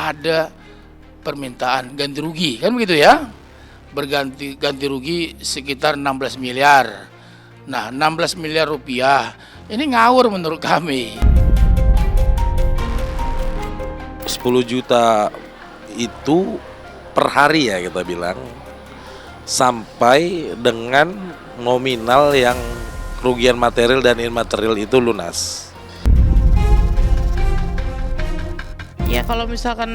ada permintaan ganti rugi, kan begitu ya? Ganti rugi sekitar 16 miliar. Nah, 16 miliar rupiah ini ngawur menurut kami. 10 juta itu per hari ya kita bilang, sampai dengan nominal yang kerugian material dan imaterial itu lunas. Ya kalau misalkan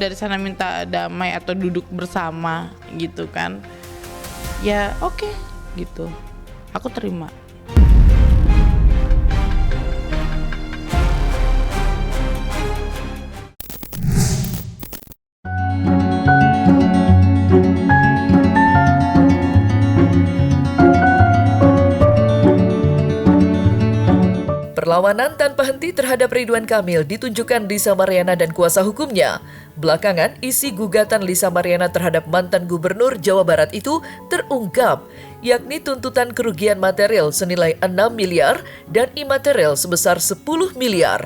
dari sana minta damai atau duduk bersama gitu kan, ya oke gitu, aku terima. Perlawanan tanpa henti terhadap Ridwan Kamil ditunjukkan Lisa Mariana dan kuasa hukumnya. Belakangan, isi gugatan Lisa Mariana terhadap mantan gubernur Jawa Barat itu terungkap, yakni tuntutan kerugian material senilai 6 miliar dan imaterial sebesar 10 miliar.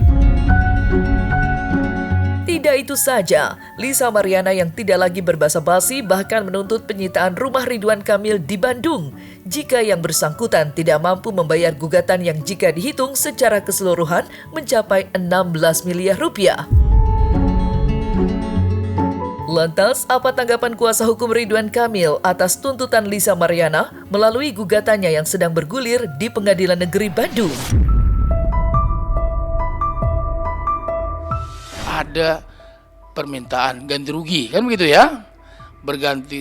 Tidak itu saja, Lisa Mariana yang tidak lagi berbasa-basi bahkan menuntut penyitaan rumah Ridwan Kamil di Bandung jika yang bersangkutan tidak mampu membayar gugatan yang jika dihitung secara keseluruhan mencapai 16 miliar rupiah. Lantas, apa tanggapan kuasa hukum Ridwan Kamil atas tuntutan Lisa Mariana melalui gugatannya yang sedang bergulir di Pengadilan Negeri Bandung? Ada permintaan ganti rugi, kan begitu ya?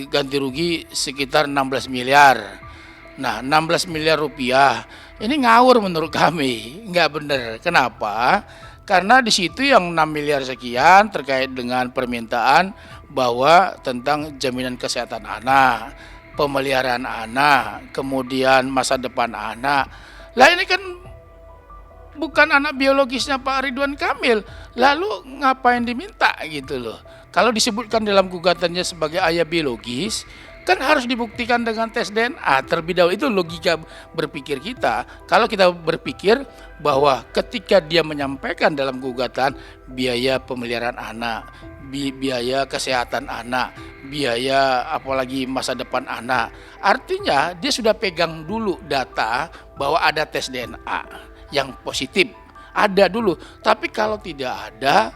Ganti rugi sekitar 16 miliar. Nah, 16 miliar rupiah ini ngawur menurut kami, nggak benar. Kenapa? Karena di situ yang 6 miliar sekian terkait dengan permintaan bahwa tentang jaminan kesehatan anak, pemeliharaan anak, kemudian masa depan anak. Lah ini kan bukan anak biologisnya Pak Ridwan Kamil, lalu ngapain diminta gitu loh. Kalau disebutkan dalam gugatannya sebagai ayah biologis, kan harus dibuktikan dengan tes DNA terlebih dahulu. Itu logika berpikir kita. Kalau kita berpikir bahwa ketika dia menyampaikan dalam gugatan biaya pemeliharaan anak, biaya kesehatan anak, biaya apalagi masa depan anak, artinya dia sudah pegang dulu data bahwa ada tes DNA yang positif, ada dulu. Tapi kalau tidak ada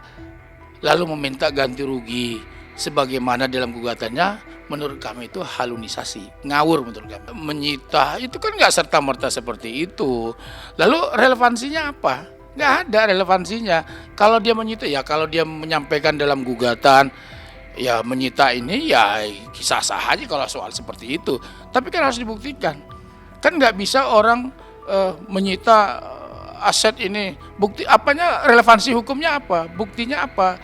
lalu meminta ganti rugi sebagaimana dalam gugatannya, menurut kami itu halunisasi, ngawur menurut kami. Menyita itu kan nggak serta-merta seperti itu. Lalu relevansinya apa? Nggak ada relevansinya. Kalau dia menyita, ya kalau dia menyampaikan dalam gugatan, ya menyita ini ya sah-sah aja kalau soal seperti itu. Tapi kan harus dibuktikan. Kan nggak bisa orang menyita aset ini, bukti apanya, relevansi hukumnya apa, buktinya apa,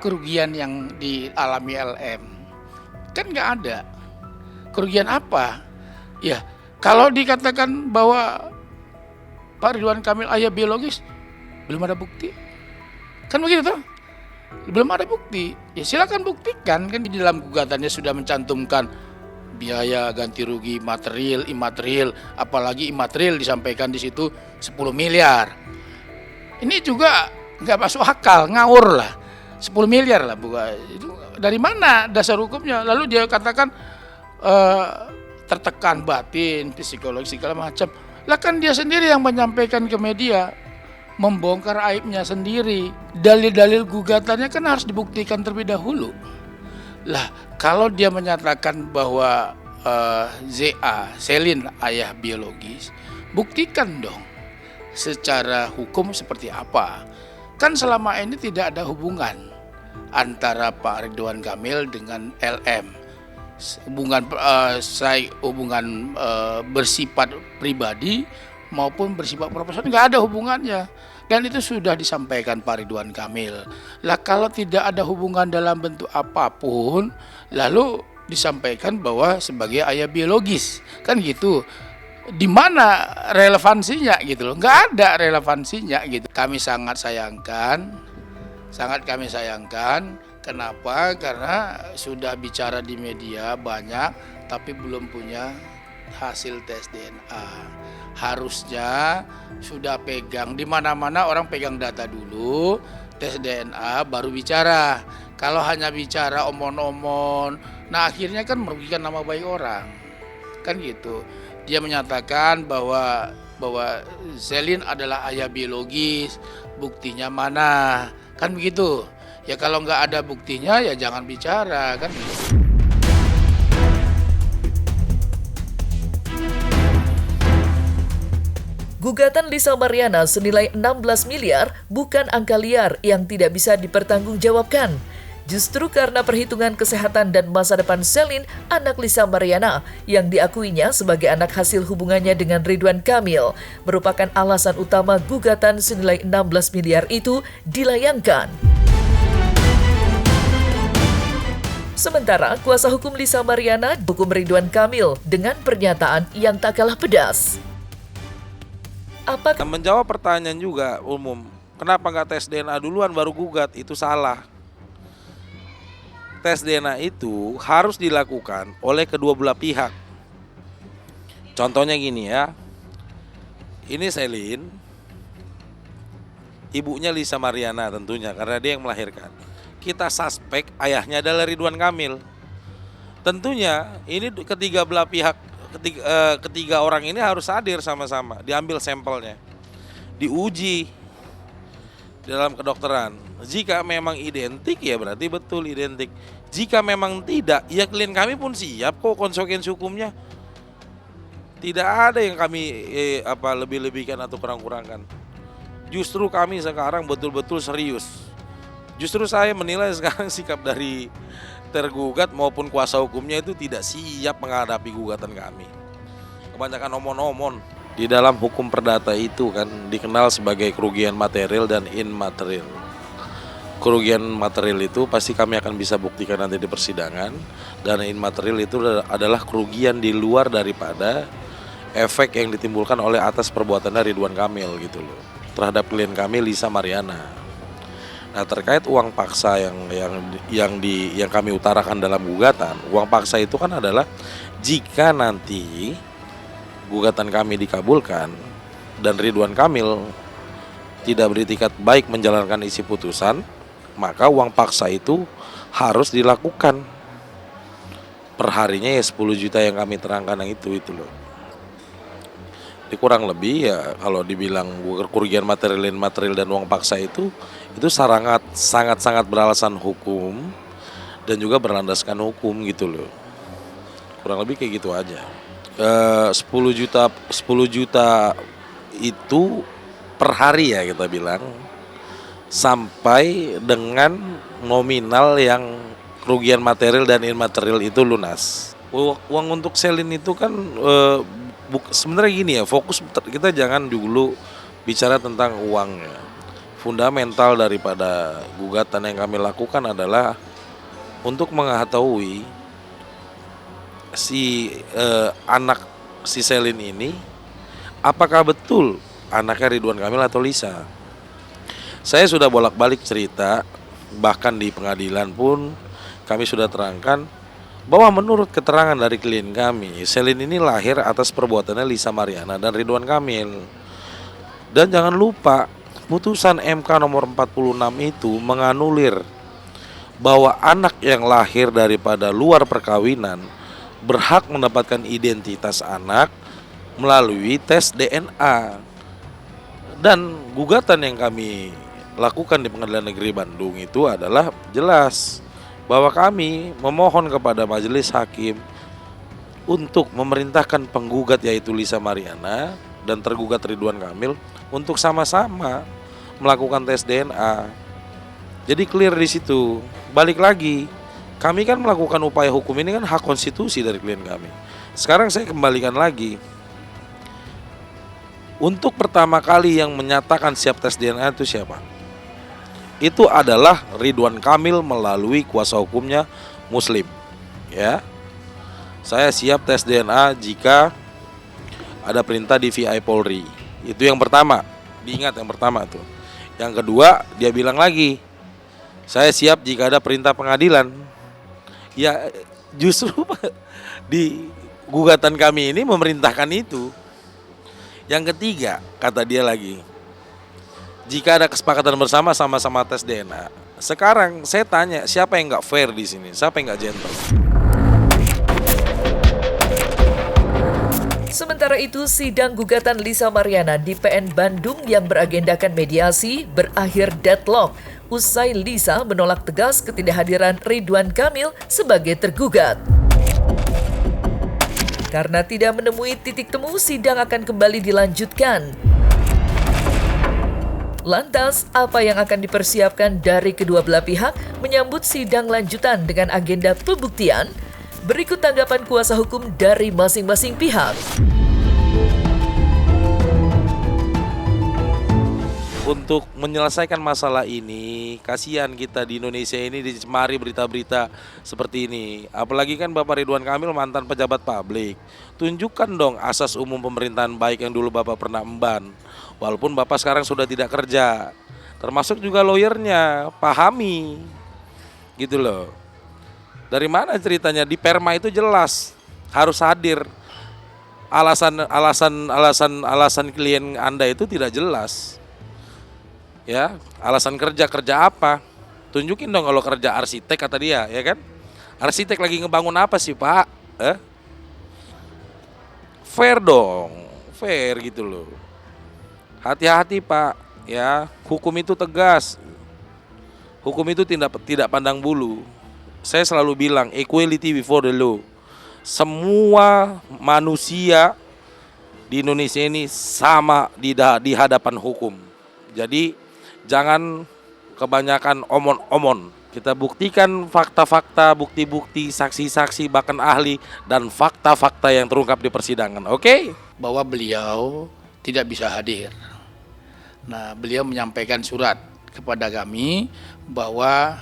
kerugian yang dialami LM, kan nggak ada. Kerugian apa? Ya kalau dikatakan bahwa Pak Ridwan Kamil ayah biologis, belum ada bukti, kan begitu toh? Belum ada bukti, ya silakan buktikan. Kan di dalam gugatannya sudah mencantumkan biaya ganti rugi material, imaterial, apalagi imaterial disampaikan di situ 10 miliar. Ini juga nggak masuk akal, ngawur lah. 10 miliar lah, bukan itu dari mana dasar hukumnya? Lalu dia katakan tertekan batin, psikologi segala macam. Lah kan dia sendiri yang menyampaikan ke media, membongkar aibnya sendiri. Dalil-dalil gugatannya kan harus dibuktikan terlebih dahulu. Lah, kalau dia menyatakan bahwa ZA, Selin ayah biologis, buktikan dong secara hukum seperti apa. Kan selama ini tidak ada hubungan antara Pak Ridwan Kamil dengan LM. Hubungan bersifat pribadi maupun bersifat profesional nggak ada hubungannya. Dan itu sudah disampaikan Pak Ridwan Kamil. Lah kalau tidak ada hubungan dalam bentuk apapun, lalu disampaikan bahwa sebagai ayah biologis, kan gitu. Di mana relevansinya gitu loh? Nggak ada relevansinya gitu. Kami sangat kami sayangkan. Kenapa? Karena sudah bicara di media banyak, tapi belum punya hasil tes DNA. Harusnya sudah pegang, di mana-mana orang pegang data dulu, tes DNA baru bicara. Kalau hanya bicara omon-omon, nah akhirnya kan merugikan nama baik orang. Kan gitu. Dia menyatakan bahwa Selin adalah ayah biologis, buktinya mana? Kan begitu. Ya kalau nggak ada buktinya ya jangan bicara, kan gitu. Gugatan Lisa Mariana senilai 16 miliar bukan angka liar yang tidak bisa dipertanggungjawabkan. Justru karena perhitungan kesehatan dan masa depan Selin, anak Lisa Mariana, yang diakuinya sebagai anak hasil hubungannya dengan Ridwan Kamil, merupakan alasan utama gugatan senilai 16 miliar itu dilayangkan. Sementara kuasa hukum Lisa Mariana hukum Ridwan Kamil dengan pernyataan yang tak kalah pedas. Apakah Menjawab pertanyaan juga umum, kenapa nggak tes DNA duluan baru gugat? Itu salah. Tes DNA itu harus dilakukan oleh kedua belah pihak. Contohnya gini ya, ini Selin, ibunya Lisa Mariana tentunya karena dia yang melahirkan. Kita suspek ayahnya adalah Ridwan Kamil. Tentunya ini ketiga belah pihak, ketiga orang ini harus hadir sama-sama, diambil sampelnya, diuji dalam kedokteran. Jika memang identik ya berarti betul identik. Jika memang tidak, ya klien kami pun siap kok konsekuensi hukumnya. Tidak ada yang kami lebih-lebihkan atau kurang-kurangkan. Justru kami sekarang betul-betul serius. Justru saya menilai sekarang sikap dari tergugat maupun kuasa hukumnya itu tidak siap menghadapi gugatan kami. Kebanyakan omon-omon. Di dalam hukum perdata itu kan dikenal sebagai kerugian material dan immaterial. Kerugian material itu pasti kami akan bisa buktikan nanti di persidangan, dan immaterial itu adalah kerugian di luar daripada efek yang ditimbulkan oleh atas perbuatan Ridwan Kamil gitu loh terhadap klien kami Lisa Mariana. Nah, terkait uang paksa yang kami utarakan dalam gugatan, uang paksa itu kan adalah jika nanti gugatan kami dikabulkan dan Ridwan Kamil tidak beritikat baik menjalankan isi putusan, maka uang paksa itu harus dilakukan. Perharinya ya 10 juta yang kami terangkan yang itu loh. Kurang lebih ya kalau dibilang kerugian material dan uang paksa itu sangat beralasan hukum dan juga berlandaskan hukum gitu loh. Kurang lebih kayak gitu aja. 10 juta itu per hari ya kita bilang, sampai dengan nominal yang kerugian material dan immaterial itu lunas. Uang untuk Selin itu kan sebenarnya gini ya, fokus kita jangan dulu bicara tentang uangnya. Fundamental daripada gugatan yang kami lakukan adalah untuk mengetahui anak si Selin ini apakah betul anaknya Ridwan Kamil atau Lisa. Saya sudah bolak-balik cerita, bahkan di pengadilan pun kami sudah terangkan bahwa menurut keterangan dari klien kami, Selin ini lahir atas perbuatannya Lisa Mariana dan Ridwan Kamil. Dan jangan lupa, putusan MK nomor 46 itu menganulir bahwa anak yang lahir daripada luar perkawinan berhak mendapatkan identitas anak melalui tes DNA. Dan gugatan yang kami lakukan di Pengadilan Negeri Bandung itu adalah jelas bahwa kami memohon kepada majelis hakim untuk memerintahkan penggugat yaitu Lisa Mariana dan tergugat Ridwan Kamil untuk sama-sama melakukan tes DNA. Jadi clear di situ. Balik lagi, kami kan melakukan upaya hukum ini kan hak konstitusi dari klien kami. Sekarang saya kembalikan lagi. Untuk pertama kali yang menyatakan siap tes DNA itu siapa? Itu adalah Ridwan Kamil melalui kuasa hukumnya Muslim. Ya, saya siap tes DNA jika ada perintah DVI Polri. Itu yang pertama. Diingat yang pertama tuh. Yang kedua, dia bilang lagi, saya siap jika ada perintah pengadilan. Ya, justru di gugatan kami ini memerintahkan itu. Yang ketiga, kata dia lagi, Jika ada kesepakatan bersama, sama-sama tes DNA. Sekarang saya tanya, siapa yang nggak fair di sini? Siapa yang nggak gentle? Sementara itu, sidang gugatan Lisa Mariana di PN Bandung yang beragendakan mediasi berakhir deadlock usai Lisa menolak tegas ketidakhadiran Ridwan Kamil sebagai tergugat. Karena tidak menemui titik temu, sidang akan kembali dilanjutkan. Lantas, apa yang akan dipersiapkan dari kedua belah pihak menyambut sidang lanjutan dengan agenda pembuktian? Berikut tanggapan kuasa hukum dari masing-masing pihak. Untuk menyelesaikan masalah ini, kasihan kita di Indonesia ini dicemari berita-berita seperti ini. Apalagi kan Bapak Ridwan Kamil mantan pejabat publik. Tunjukkan dong asas umum pemerintahan baik yang dulu Bapak pernah emban. Walaupun Bapak sekarang sudah tidak kerja. Termasuk juga lawyernya, pahami. Gitu loh. Dari mana ceritanya? Di Perma itu jelas harus hadir. Alasan klien Anda itu tidak jelas. Ya, alasan kerja apa? Tunjukin dong kalau kerja arsitek kata dia, ya kan? Arsitek lagi ngebangun apa sih, Pak? Fair dong, fair gitu loh. Hati-hati, Pak, ya. Hukum itu tegas. Hukum itu tidak pandang bulu. Saya selalu bilang equality before the law. Semua manusia di Indonesia ini sama di hadapan hukum. Jadi jangan kebanyakan omon-omon. Kita buktikan fakta-fakta, bukti-bukti, saksi-saksi, bahkan ahli dan fakta-fakta yang terungkap di persidangan. Oke? Bahwa beliau tidak bisa hadir. Nah, beliau menyampaikan surat kepada kami bahwa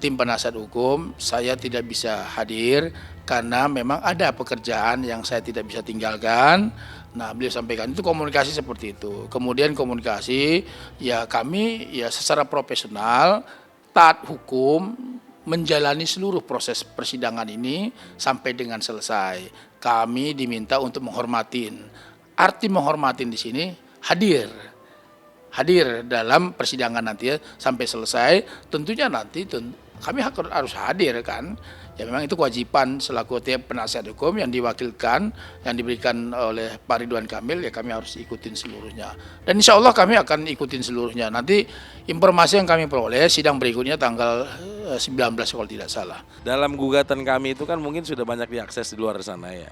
tim penasihat hukum saya tidak bisa hadir karena memang ada pekerjaan yang saya tidak bisa tinggalkan. Nah, beliau sampaikan itu komunikasi seperti itu. Kemudian komunikasi ya kami ya secara profesional taat hukum menjalani seluruh proses persidangan ini sampai dengan selesai. Kami diminta untuk menghormatin. Arti menghormatin di sini hadir dalam persidangan nanti ya, sampai selesai. Tentunya nanti kami harus hadir kan. Ya memang itu kewajiban selaku tiap penasihat hukum yang diwakilkan, yang diberikan oleh Pak Ridwan Kamil, ya kami harus ikutin seluruhnya. Dan insya Allah kami akan ikutin seluruhnya. Nanti informasi yang kami peroleh sidang berikutnya tanggal 19 kalau tidak salah. Dalam gugatan kami itu kan mungkin sudah banyak diakses di luar sana ya.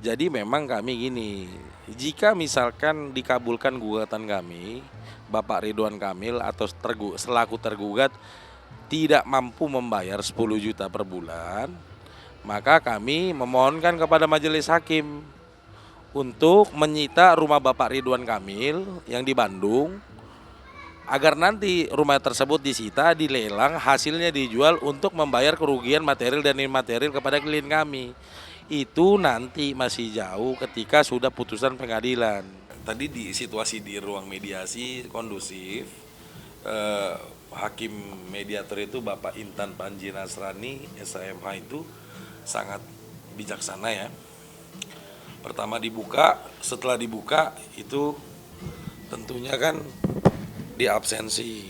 Jadi memang kami gini, jika misalkan dikabulkan gugatan kami, Bapak Ridwan Kamil atau selaku tergugat tidak mampu membayar 10 juta per bulan, maka kami memohonkan kepada majelis hakim untuk menyita rumah Bapak Ridwan Kamil yang di Bandung, agar nanti rumah tersebut disita, dilelang, hasilnya dijual untuk membayar kerugian material dan imaterial kepada klien kami. Itu nanti masih jauh ketika sudah putusan pengadilan. Tadi di situasi di ruang mediasi kondusif, hakim mediator itu Bapak Intan Panji Nasrani SMH itu sangat bijaksana ya. Pertama dibuka, setelah dibuka itu tentunya kan diabsensi.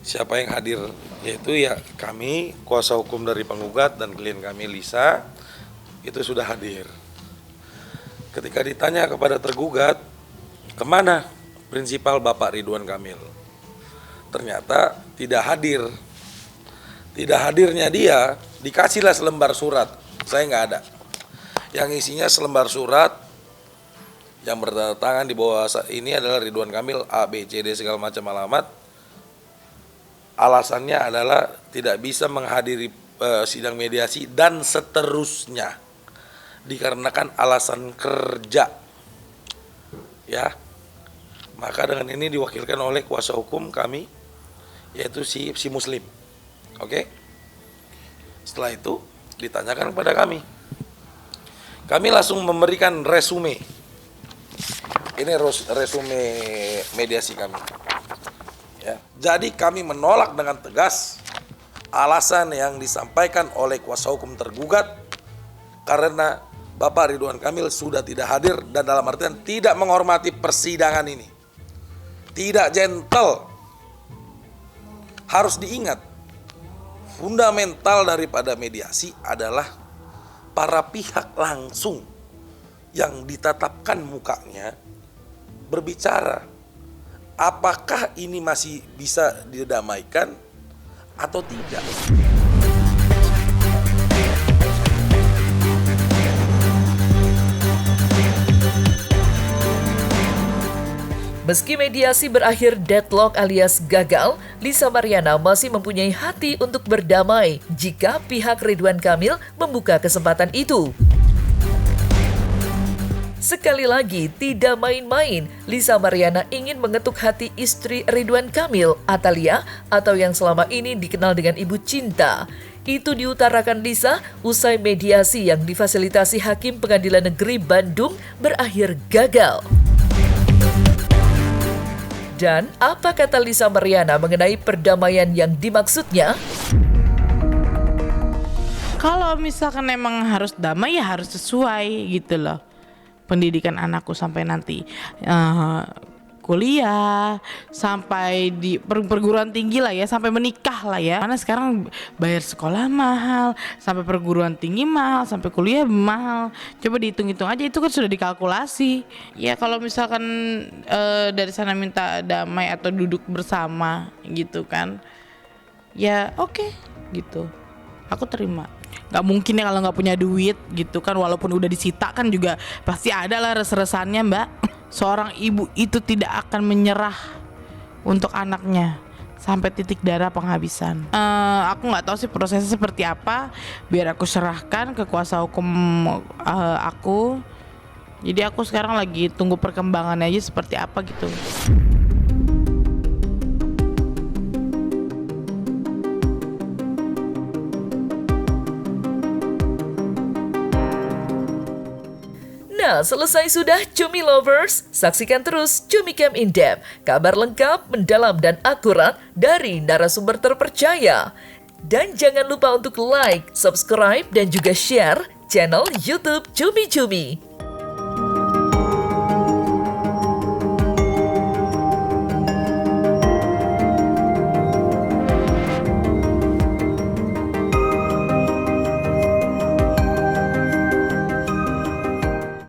Siapa yang hadir? Yaitu ya kami, kuasa hukum dari penggugat dan klien kami Lisa, itu sudah hadir. Ketika ditanya kepada tergugat, kemana prinsipal Bapak Ridwan Kamil? Ternyata tidak hadir. Tidak hadirnya dia, dikasihlah selembar surat. Saya nggak ada. Yang isinya selembar surat yang bertanda tangan di bawah ini adalah Ridwan Kamil A, B, C, D segala macam alamat. Alasannya adalah tidak bisa menghadiri sidang mediasi dan seterusnya dikarenakan alasan kerja. Ya. Maka dengan ini diwakilkan oleh kuasa hukum kami, yaitu si Muslim. Oke. Setelah itu ditanyakan kepada kami. Kami langsung memberikan resume. Ini resume mediasi kami. Ya. Jadi kami menolak dengan tegas alasan yang disampaikan oleh kuasa hukum tergugat karena Bapak Ridwan Kamil sudah tidak hadir dan dalam artian tidak menghormati persidangan ini. tidak gentle. Harus diingat, fundamental daripada mediasi adalah para pihak langsung yang ditatapkan mukanya berbicara. Apakah ini masih bisa didamaikan atau tidak? Meski mediasi berakhir deadlock alias gagal, Lisa Mariana masih mempunyai hati untuk berdamai jika pihak Ridwan Kamil membuka kesempatan itu. Sekali lagi, tidak main-main, Lisa Mariana ingin mengetuk hati istri Ridwan Kamil, Atalia, atau yang selama ini dikenal dengan Ibu Cinta. Itu diutarakan Lisa usai mediasi yang difasilitasi Hakim Pengadilan Negeri Bandung berakhir gagal. Dan apa kata Lisa Mariana mengenai perdamaian yang dimaksudnya? Kalau misalkan emang harus damai ya harus sesuai gitu loh. Pendidikan anakku sampai nanti kuliah, sampai di perguruan tinggi lah ya, sampai menikah lah ya. Karena sekarang bayar sekolah mahal, sampai perguruan tinggi mahal, sampai kuliah mahal. Coba dihitung-hitung aja, itu kan sudah dikalkulasi. Ya kalau misalkan dari sana minta damai atau duduk bersama gitu kan, ya oke, gitu. Aku terima. Gak mungkin ya kalau gak punya duit gitu kan, walaupun udah disita kan juga pasti ada lah res-resannya, Mbak. Seorang ibu itu tidak akan menyerah untuk anaknya sampai titik darah penghabisan. Aku nggak tahu sih prosesnya seperti apa. Biar aku serahkan ke kuasa hukum aku. Jadi aku sekarang lagi tunggu perkembangannya aja seperti apa gitu. Nah, selesai sudah Cumi Lovers. Saksikan terus Cumi Camp In Depth, kabar lengkap, mendalam, dan akurat dari narasumber terpercaya. Dan jangan lupa untuk like, subscribe, dan juga share channel YouTube Cumi Cumi.